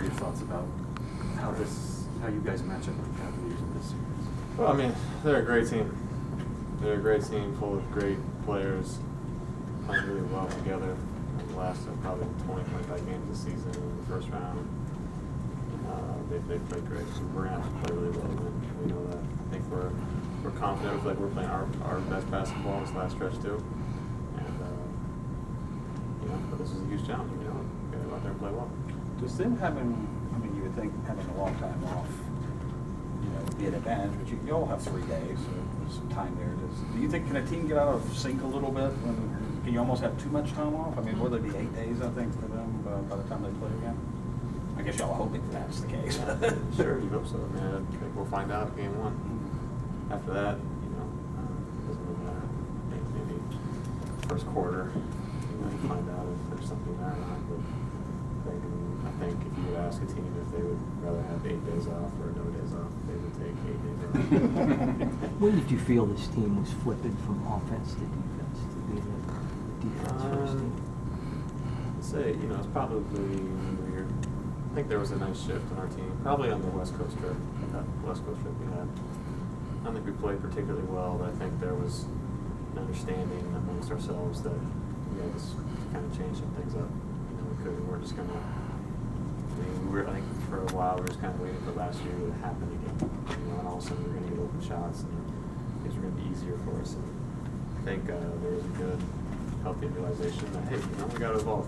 your thoughts about how you guys match up with the Cavaliers in this series? Well, I mean, they're a great team. They're a great team full of great players, playing really well together. The last probably 20, 25 games this season in the first round. They've played great. We're going to have to play really well, and we know that. I think we're confident. We feel like we're playing our best basketball this last stretch too. And but this is a huge challenge. We got to go out there and play well. Does them you would think having a long time off, be an advantage, but you all have 3 days, so there's some time there. Do you think, can a team get out of sync a little bit? Can you almost have too much time off? I mean, will there be 8 days, I think, for them by the time they play again? I guess y'all are hoping that's the case. Sure, you hope so. I mean, I think we'll find out game 1. After that, it doesn't really matter. Maybe first quarter, you find out if there's something there or not. But I think if you would ask a team if they would rather have 8 days off or no days off, they would take 8 days off. When did you feel this team was flipping from offense to defense, to being a defense first team? I'd say, it's probably weird. I think there was a nice shift in our team, probably on the West Coast trip, that West Coast trip we had. I don't think we played particularly well, but I think there was an understanding amongst ourselves that we had to kind of change some things up. We weren't just going to. I think for a while we were just kind of waiting for last year to happen again. And all of a sudden we were going to get open shots and things were going to be easier for us. And I think there was a good, healthy realization that, hey, we got to evolve.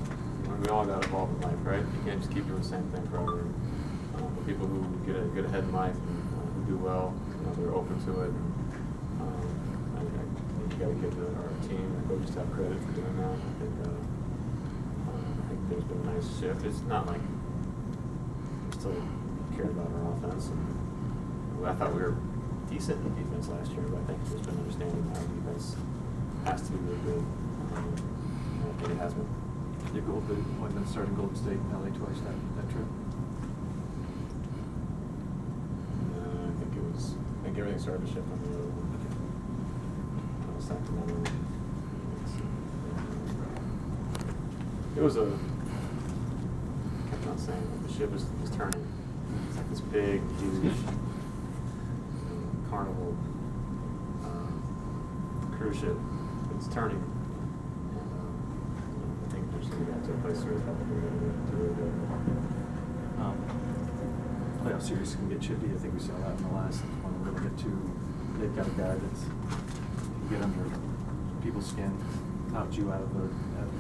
We all got to evolve in life, right? You can't just keep doing the same thing forever. The people who get ahead in life and who do well, they're open to it. And I think you got to give our team and coaches have credit for doing that. I think there's been a nice shift. It's not like we still care about our offense. And I thought we were decent in defense last year, but I think there's been understanding that our defense has to be really good. I think it has been. Your goal would have been starting Golden State and LA twice that trip? I think everything started to shift on the other one. Sacramento. It was I kept on saying that the ship is turning. It's like this big, huge carnival cruise ship. It's turning. I think there's going to get to a place where it's probably really good. Playoff series can get chippy. I think we saw that in the last one. We're going to get to. They've got a guy that's can get under people's skin. Knocked you out of the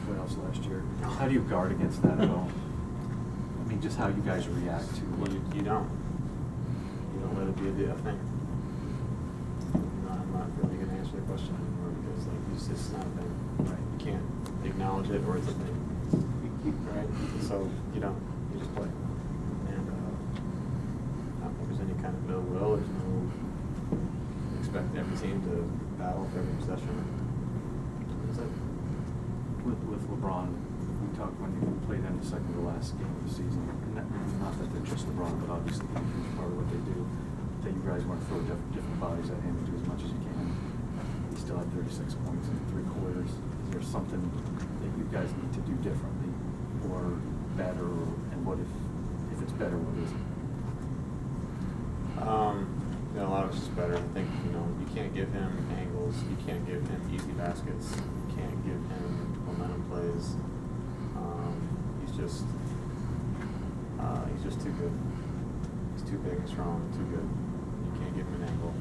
playoffs last year. How do you guard against that at all? I mean, just how you guys react to what you don't. You don't let it be a thing. I'm not really going to answer the question anymore because it's not a thing. Right? You can't acknowledge it or it's a thing. Right? So you don't. You just play. And I don't think there's any kind of ill will. There's no expect every team to battle for every possession. That's it. With LeBron, we talked when you played in the second to last game of the season, and not that they're just LeBron, but obviously a huge part of what they do, that you guys want to throw different bodies at him and do as much as you can. He still had 36 points in 3 quarters. Is there something that you guys need to do differently or better, and what if it's better, what is it? A lot of it's just better. I think, you can't give him angles, you can't give him easy baskets, you can't give him momentum plays. He's just too good. He's too big and strong, too good. You can't give him an angle.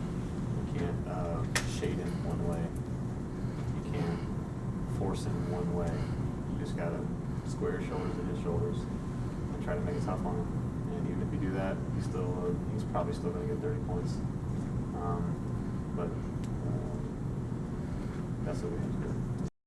You can't shade him one way. You can't force him one way. You just gotta square your shoulders to his shoulders and try to make it tough on him. And even if you do that, he's probably still going to get 30 points. But that's what we have to do.